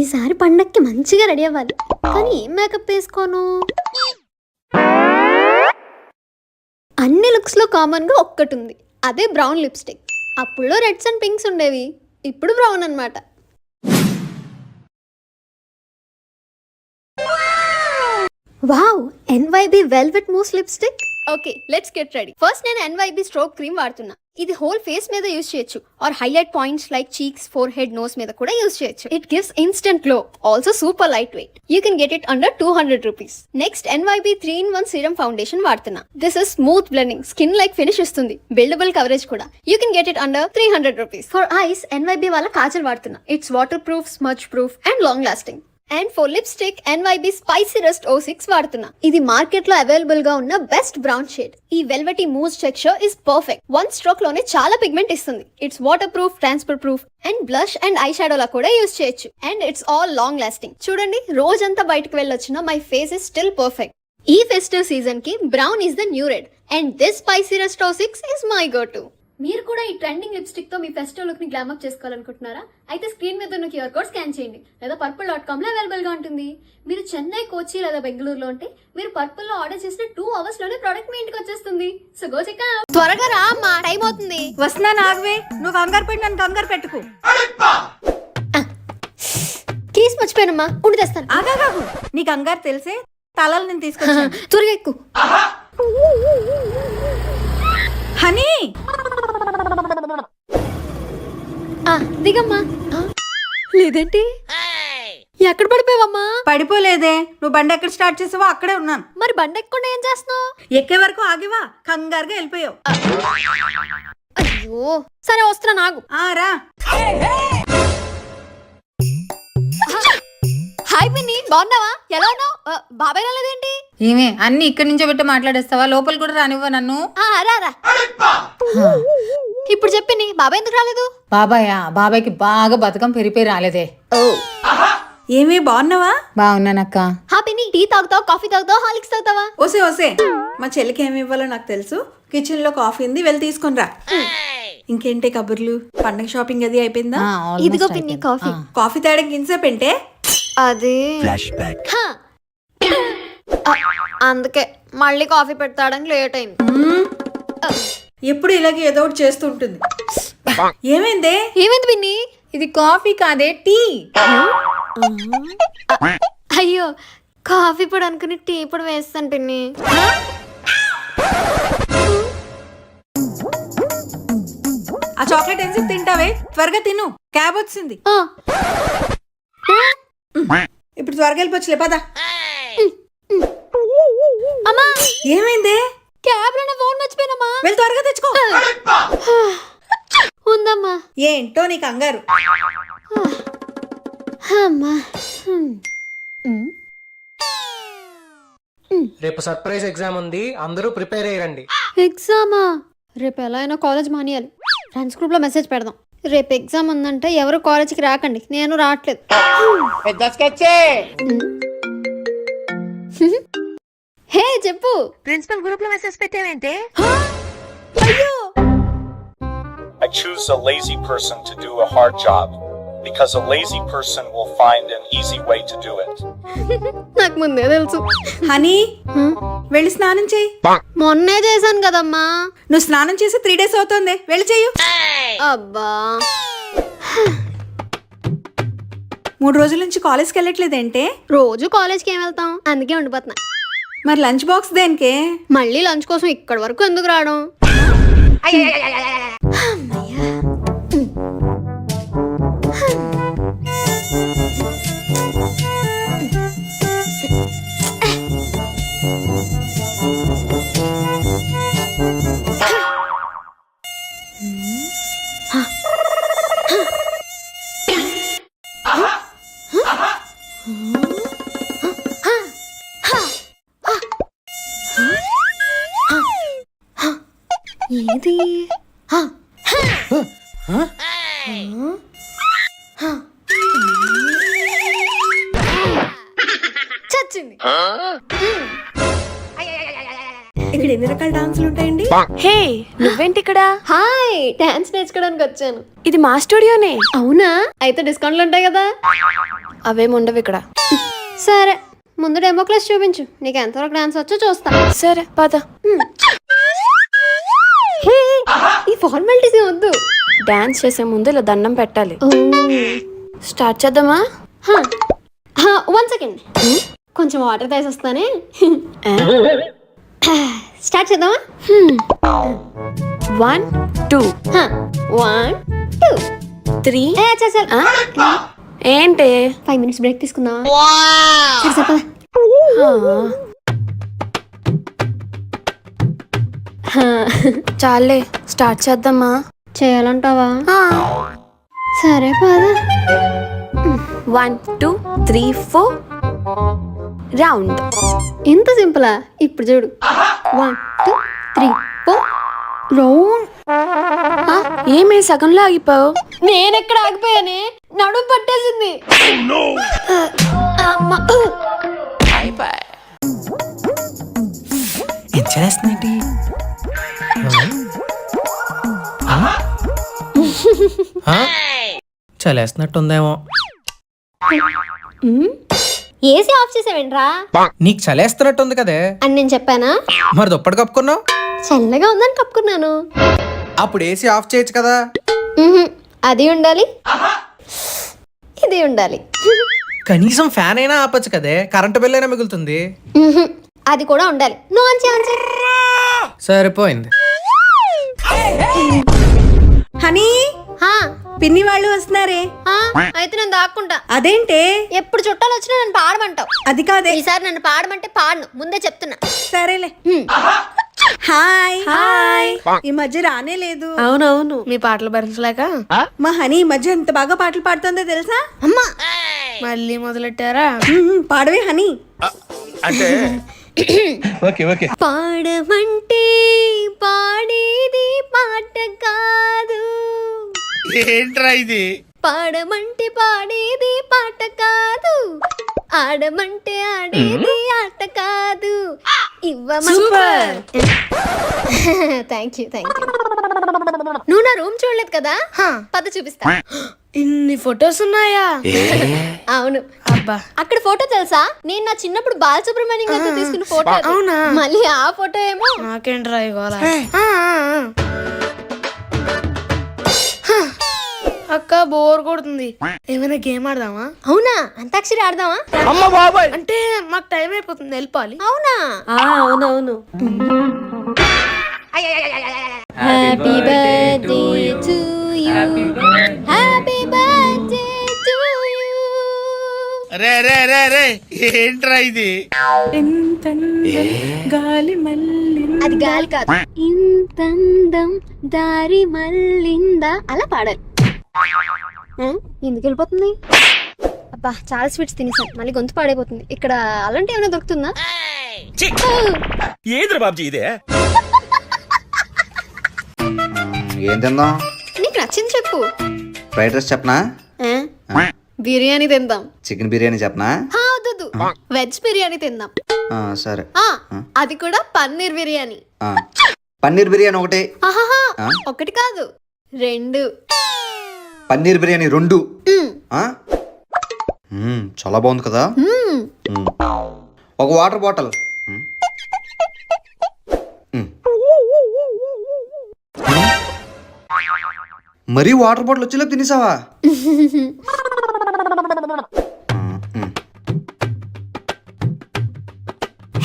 ఈసారి పండక్కి మంచిగా రెడీ అవ్వాలి. కానీ ఏం మేకప్ వేసుకోను? అన్ని లుక్స్ లో కామన్ గా ఒక్కటి ఉంది, అదే బ్రౌన్ లిప్స్టిక్. అప్పుడులో రెడ్స్ అండ్ పింక్స్ ఉండేవి, ఇప్పుడు బ్రౌన్ అన్నమాట. Wow, NYB velvet mousse lipstick. Okay, let's get ready. First నేను NYB స్ట్రోక్ క్రీమ్ వాడుతున్నా. ఇది హోల్ ఫేస్ మీద యూజ్ చేయొచ్చు, or highlight points like cheeks, forehead, nose మీద కూడా యూజ్ చేయొచ్చు. It gives instant glow, also super light weight. You can get it under 200 rupees. Next NYB 3-in-1 serum foundation వాడుతున్నా. This is smooth blending, skin like finish ఇస్తుంది, buildable coverage కూడా. You can get it under 300 rupees. For eyes NYB వాళ్ళ కాజల్ వాడుతున్నా. It's water proof, smudge proof and long lasting. And for lipstick NYB spicy rust 06 వాడుతున్నా. ఇది market లో available గా ఉన్న best brown shade. ఈ velvety mousse texture is perfect. One stroke లోనే చాలా పిగ్మెంట్ ఇస్తుంది. It's water proof, transfer proof and blush and eye shadow లా కూడా యూజ్ చేయొచ్చు. And it's all long lasting. చూడండి, రోజంతా బయటకు వెళ్ళొచ్చిన my face is still perfect. ఈ ఫెస్టివ్ సీజన్ కి brown is the new red and this spicy rust 06 is my go to. మీరు కూడా ఈ ట్రెండింగ్ లిప్స్టిక్ తో మీ ఫెస్టివల్ లుక్ ని గ్లామ్ అప్ చేసుకోవాలనుకుంటున్నారా? అయితే స్క్రీన్ మీద ఉన్న QR కోడ్ స్కాన్ చేయండి, లేదా purple.com లో అవైలబుల్ గా ఉంటుంది. మీరు చెన్నై, కోచి లేదా బెంగళూరులో ఉంటే మీరు పర్పుల్ లో ఆర్డర్ చేసిన 2 hours లోనే ప్రోడక్ట్ మీ ఇంటికి వచ్చేస్తుంది. So go check out. త్వరగా రా అమ్మా, టైం అవుతుంది. వస్తున్నా నాగవే, నువ్వు కంగారు పెట్టి నన్ను కంగారు పెట్టుకు. కీస్ మర్చిపోయానమ్మా, ఉండి తెస్తాను. ఆగాగు, నీ కంగారు తెలిసే తలలు నేను తీసుకొచ్చాను. త్వరగా ఎక్కు. హనీ, దిగమ్మా. లేదేంటి, ఎక్కడ పడిపోయావమ్మా? పడిపోలేదే, నువ్వు బండి ఎక్కడ స్టార్ట్ చేసావో అక్కడే ఉన్నాను. మరి బండి ఎక్కకుండా ఏం చేస్తున్నావు? ఎక్కే వరకు ఆగివా, కంగారుగా వెళ్ళిపోయావు. అయ్యో, సరే వస్తున్నా, నాగు. రా. హాయ్ పిన్ని, బాగున్నావా? ఎలా ఉన్నావు? బాబాయ్ రాలేదేంటి? ఏమే అన్ని ఇక్కడి నుంచో పెట్టి మాట్లాడేస్తావా? లోపల కూడా రానివ్వ నన్ను. రా. ఇప్పుడు చెప్పింది, బాబాయ్ ఎందుకు రాలేదు? బాబాయ్కి బాగా బతుకం పెరిపోయి రాలేదే. ఏమే, బాగున్నావా? బాగున్నానక్క. పిన్ని, టీ తాగుతావు, కాఫీ తాగుతావు, హాలిక్స్ తాగుతావా? ఓసే మా చెల్లికి ఏమి ఇవ్వాలో నాకు తెలుసు. కిచెన్ లో కాఫీ ఉంది, వెళ్ళి తీసుకొని రా. ఇంకేంటి కబుర్లు? పండగ షాపింగ్ అది అయిపోయిందా? ఇదిగో పిన్ని కాఫీ. కాఫీ తాగడానికి ఇంతసేపు ఏంటే? అదే అందుకే మళ్ళీ కాఫీ పెడతాడానికి లేట్ అయింది. ఎప్పుడు ఇలాగే ఏదో ఒకటి చేస్తూ ఉంటుంది. ఏమైంది పిన్ని? ఇది కాఫీ కాదే, టీ. అయ్యో, కాఫీ పొడి అనుకుని టీ పొడి వేస్తాను పిన్ని. ఆ చాక్లెట్ ఎంతసేపు తింటావే? త్వరగా తిను, క్యాబ్ వచ్చింది. ఇప్పుడు త్వరగా వెళ్ళిపోవచ్చులే, పద. అమ్మా, ఏమైంది? క్యాబ్ లోనే ఫోన్ మర్చిపోయినమ్మా. వెళ్ళి త్వరగా తెచ్చుకో. ఉందమ్మా. ఏంటో నీ కంగారు. అమ్మా, రేపు సర్ప్రైజ్ ఎగ్జామ్ ఉంది, అందరూ ప్రిపేర్ అయ్యండి. ఎగ్జామా? రేపు ఎలా అయినా కాలేజ్ మానేయాలి. ఫ్రెండ్స్ గ్రూప్ లో మెసేజ్ పెడదాం. రేపు ఎగ్జామ్ ఉందంటే ఎవరు కాలేజ్కి రాకండి, నేను రావట్లేదు. హే చెప్పు. ప్రిన్సిపల్ గ్రూప్ లో message పెట్టావేంటే? I choose a lazy person to do a hard job because a lazy person will find an easy way to do it. నాకు ముందే తెలుసు. హనీ, వెళ్ళి స్నానం చెయ్యి. మొన్నే చేశాను కదమ్మా. నువ్వు స్నానం చేసి 3 days అవుతుంది, వెళ్ళి చెయ్యు. అబ్బా, 3 రోజుల నుంచి కాలేజ్కి వెళ్ళట్లేదేంటే? రోజు కాలేజ్కి ఏం వెళ్తాం, అందుకే ఉండిపోతున్నా. మరి లంచ్ బాక్స్ దేనికే? మళ్ళీ లంచ్ కోసం ఇక్కడి వరకు ఎందుకు రావడం? ఏది? చచ్చింది. ఇక్కడ ఎన్ని రకాల డాన్సులు ఉంటాయండి? హే, నువ్వేంటి ఇక్కడ? హాయ్, డాన్స్ నేర్చుకోవడానికి వచ్చాను. ఇది మా స్టూడియోనే. అవునా? అయితే డిస్కౌంట్లు ఉంటాయి కదా? అవేం ఉండవు ఇక్కడ. సరే ముందు డెమో క్లాస్ చూపించు, నీకు ఎంతవరకు డాన్స్ వచ్చో చూస్తా. సరే పద. హే, ఈ ఫార్మాలిటీస్ వద్దు. డాన్స్ చేసే ముందు ఇలా దండం పెట్టాలి. ఓ, స్టార్ట్ చేద్దామా? 1 సెకండ్, కొంచెం వాటర్ తాగి వస్తానే. స్టార్ట్ చేద్దామా? 1 2 1 2 3. చాలు. ఏంటి? 5 minutes బ్రేక్ తీసుకుందామా? సరే సరే చాలే, స్టార్ట్ చేద్దామా? చేయాలంటావా? సరే పద. 1 2 3 4 రౌండ్. ఇంత సింపులా? ఇప్పుడు చూడు. 1 2 3 4 రౌండ్. ఏమే సగంలో ఆగిపోయావు? నేనెక్కడ ఆగిపోయానే, నడుము పట్టేసింది. అమ్మా. ఏం చేస్తున్నాంటి? చలేస్తున్నట్టుందేమో. AC of చేసావేంట్రా? నీకు చలేస్తున్నట్టుంది కదే. అని నేను చెప్పానా? మరి దుప్పటి కప్పుకున్నావు? చల్లగా ఉందని కప్పుకున్నాను. అప్పుడు ఏసీ ఆఫ్ చేయొచ్చు కదా. అది ఉండాలి, ఇది ఉండాలి. కనీసం ఫ్యాన్ అయినా ఆపచ్చు కదే, కరెంటు బిల్ అయినా మిగులుతుంది. అది కూడా ఉండాలి. నువ్వు ఆన్ చేయి. సరిపోయింది. హనీ, పిన్ని వాళ్ళు వస్తున్నారే. అయితే నేను దాక్కుంటా. అదేంటే? ఎప్పుడు చుట్టాలు వచ్చినా నన్ను పాడమంటావు. అది కాదే. ఈసారి నన్ను పాడమంటే పాడను, ముందే చెప్తున్నా. సరేలే. Hi hi. ఈ మధ్య రానే లేదు. అవునవును, మీ పాటలు భరించలేక. మా హనీ ఈ మధ్య ఎంత బాగా పాటలు పాడుతుందో తెలుసా? అమ్మా, మళ్ళీ మొదలెట్టారా? పాడవే హనీ. అంటే పాడమంటే పాడేది పాట కాదు. ఏంట్రా ఇది? పాడమంటే పాడేది పాట కాదు, ఆడమంటే ఆడేది ఆట కాదు. సూపర్. Thank you. నువ్వు నా రూమ్ చూడలేదు కదా, పద చూపిస్తా. ఇన్ని ఫొటోస్ ఉన్నాయా? అవును. అబ్బా, అక్కడ ఫోటో తెలుసా? నేను నా చిన్నప్పుడు బాలసుబ్రహ్మణ్యం గారితో తీసుకున్న ఫోటో అది. అవునా? మళ్ళీ ఆ ఫోటో ఏమో. నాకేంట్రా ఇవాళ. అక్క బోర్ కొడుతుంది, ఏమైనా గేమ్ ఆడదామా? అవునా, అంతాక్షరి ఆడదామా? అంటే మాకు టైం అయిపోతుంది, వెళ్ళిపోవాలి. అవునా? అవునవును. Happy birthday to you, happy birthday to you. రే ఏంట్రా ఇది? అది గాలి కాదు. ఇంతందం దారి మళ్ళిందా అలా పాడాలి. ఎందుకు వెళ్ళిపోతుంది? అబ్బా, చాలా స్వీట్స్ తినేసాను, మళ్ళీ గొంతు పాడైపోతుంది. ఇక్కడ అలాంటి ఏమైనా దొరుకుతుందా? ఏదిరా బాబ్జీ ఇదే? ఏం తిందాం? నీకు నచ్చింది చెప్పు. ఫ్రైడ్ రైస్ చెప్పనా? బిర్యానీ తిందాం. చికెన్ బిర్యానీ చెప్పనా? వద్దు, వెజ్ బిర్యానీ తిందాం. సరే. అది కూడా పన్నీర్ బిర్యానీ. పన్నీర్ బిర్యానీ ఒకటి. ఆహాహా, ఒకటి కాదు 2. పన్నీర్ బిర్యానీ 2. చాలా బాగుంది కదా. ఒక వాటర్ బాటిల్. మరీ వాటర్ బాటిల్ వచ్చేలా తినేసావా?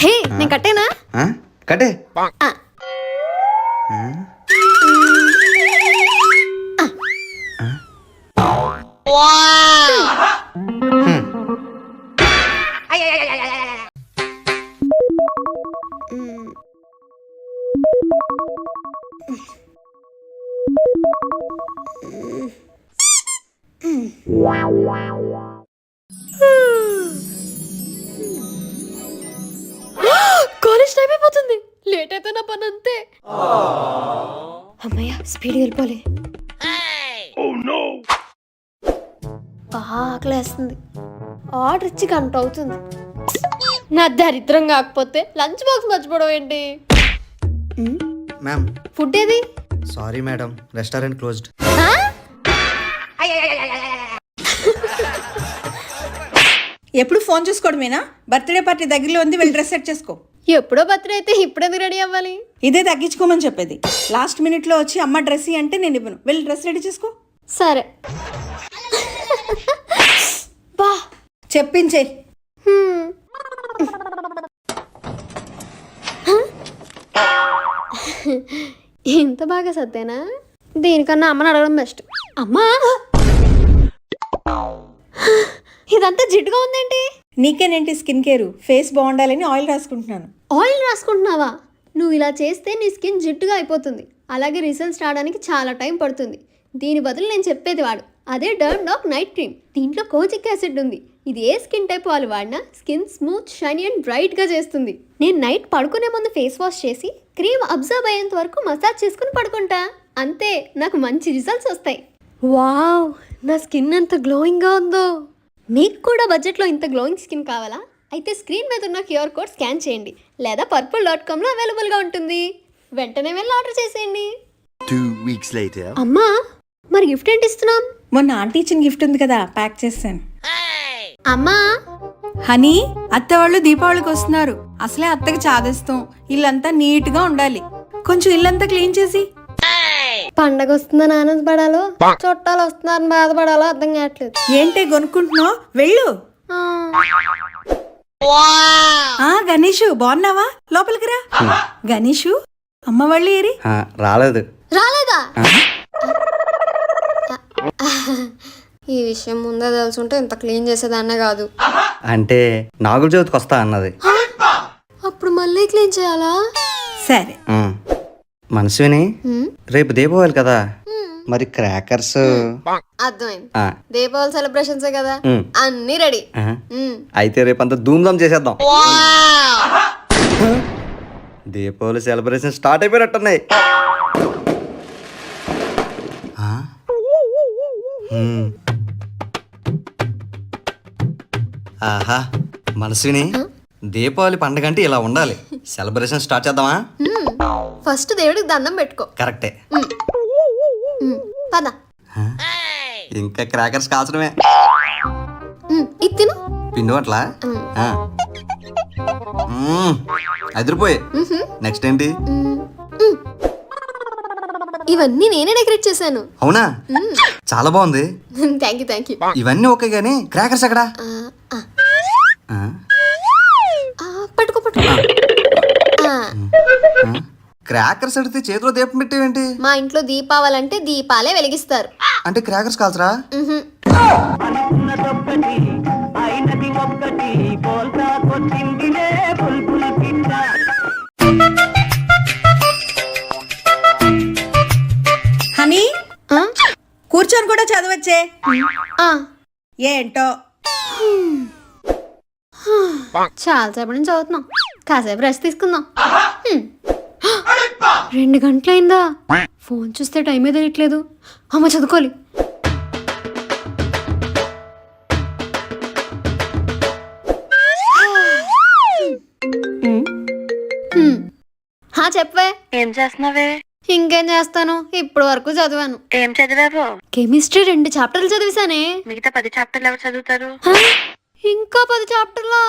హే, నేను కట్టేనా? కట్టే. కాలేజ్ టైం అయిపోతుంది, లేట్ అయితే నా పని అంతే. అమ్మయ్య, స్పీడ్ వెళ్ళిపోలే. ఆకలేస్తుంది, ఆర్డర్ ఇచ్చి గంట అవుతుంది. నా దరిద్రం కాకపోతే లంచ్ బాక్స్ మర్చిపోవడం ఏంటి? మ్యామ్, ఫుడ్ ఏది? Sorry madam, restaurant closed. ఎప్పుడు ఫోన్ చూసుకోవడమేనా? బర్త్డే పార్టీ దగ్గరలో ఉంది, వెళ్ళి డ్రెస్ సెట్ చేసుకో. ఎప్పుడో బర్త్డే అయితే ఇప్పుడెందుకు రెడీ అవ్వాలి? ఇదే తగ్గించుకోమని చెప్పేది. లాస్ట్ మినిట్లో వచ్చి అమ్మ డ్రెస్ అంటే నేను ఇవ్వను. వెళ్ళి డ్రెస్ రెడీ చేసుకో. సరే. బా చెప్పించే. ఇంత బాగా సర్దేనా? దీనికన్నా అమ్మని అడగడం బెస్ట్. అమ్మా, ఇదంతా జిడ్డుగా ఉందేంటి? నీకేనేంటి స్కిన్ కేర్? ఫేస్ బాగుండాలని ఆయిల్ రాసుకుంటున్నాను. ఆయిల్ రాసుకుంటున్నావా? నువ్వు ఇలా చేస్తే నీ స్కిన్ జిడ్డుగా అయిపోతుంది, అలాగే రిజల్ట్స్ రావడానికి చాలా టైం పడుతుంది. దీని బదులు నేను చెప్పేది వాడు, అదే డర్మ్ డాక్ నైట్ క్రీమ్. దీంట్లో కోజిక్ యాసిడ్ ఉంది. ఇది ఏ స్కిన్ టైప్ వాళ్ళు వాడినా స్కిన్ స్మూత్, షైనీ అండ్ బ్రైట్గా చేస్తుంది. నేను నైట్ పడుకునే ముందు ఫేస్ వాష్ చేసి క్రీమ్ అబ్జర్వ్ అయ్యేంత వరకు మసాజ్ చేసుకుని పడుకుంటా. అంతే, నాకు మంచి రిజల్ట్స్ వస్తాయి. వావ్, నా స్కిన్ ఎంత గ్లోయింగ్గా ఉందో. మీకు కూడా బడ్జెట్లో ఇంత గ్లోయింగ్ స్కిన్ కావాలా? అయితే స్క్రీన్ మీద ఉన్న క్యూఆర్ కోడ్ స్కాన్ చేయండి, లేదా purple.comలో అవైలబుల్గా ఉంటుంది. వెంటనే వెళ్ళి ఆర్డర్ చేసేయండి. 2 weeks later. అమ్మా, మరి గిఫ్ట్ ఏంటి ఇస్తున్నాం? మొన్న ఆంటీ ఇచ్చిన గిఫ్ట్ ఉంది కదా, ప్యాక్ చేశాను. అమ్మా, హనీ, అత్త వాళ్ళు దీపావళికి వస్తున్నారు. అసలే అత్తకి చాదేస్తాం. ఇల్లంతా నీట్ గా ఉండాలి. కొంచెం ఇల్లంతా క్లీన్ చేసి. పండగ వస్తుందని ఆనందపడాలో, చుట్టాలు వస్తున్నారని బాధపడాలో అర్థం కావట్లేదు. ఏంటే కొనుక్కుంటున్నావు? వెళ్ళు. గణేషు, బాగున్నావా? లోపలికి రా. గణేషు, అమ్మ వాళ్ళు ఏరి? రాలేదు. రాలేదా? ఈ విషయం ముందే తెలుసుంటే ఇంత క్లీన్ చేసేదాన్నే కాదు. అంటే నాగుల చవితికి వస్తా అన్నది. అప్పుడు మళ్ళీ క్లీన్ చేయాలా? సరే. మనసుని రేపు దీపావళి కదా, మరి క్రాకర్స్. అర్థమైంది. దీపావళి సెలబ్రేషన్స్ కదా, అన్ని రెడీ. అయితే రేపంతా ధూమ్ధామ్ చేసేద్దాం. దీపావళి సెలబ్రేషన్ స్టార్ట్ అయిపోయినట్టున్నాయి. ఆహా, మనసుని దీపావళి పండుగ అంటే ఇలా ఉండాలి. సెలబ్రేషన్ స్టార్ట్ చేద్దామా? ఫస్ట్ దేవుడికి దండం పెట్టుకో. కరెక్టే. పద. ఇంకా క్రాకర్స్ కాల్చడమే. ఇది తిను. పిండి వంటల అదిరిపోయి. నెక్స్ట్ ఏంటి? ఇవన్నీ నేనే డెకరేట్ చేశాను. అవునా? చాలా బాగుంది. Thank you. ఇవన్నీ ఓకే గానీ క్రాకర్స్ ఎక్కడా? పట్టుకో. క్రాకర్స్ అడిగితే చేతిలో దీపం పెట్టేవేంటి? మా ఇంట్లో దీపావళంటే దీపాలే వెలిగిస్తారు. అంటే క్రాకర్స్ కాల్చరా? హనీ, కూర్చొని కూడా చదవచ్చే. ఏంటో చాలాసేపు నుంచి చదువుతున్నాం, కాసేపు రెస్ట్ తీసుకుందాం. 2 గంటలైందా? ఫోన్ చూస్తే టైమే తెలియట్లేదు. అమ్మ, చదువుకోవాలి. చెప్పవే. ఏం చేస్తున్నావే? ఇంకేం చేస్తాను, ఇప్పుడు వరకు చదివాను. ఏం చదివావు? కెమిస్ట్రీ 2 చాప్టర్లు చదివిసానే. మిగతా 10 చాప్టర్లు ఎవరు చదువుతారు? ఇంకా 10 చాప్టర్లా?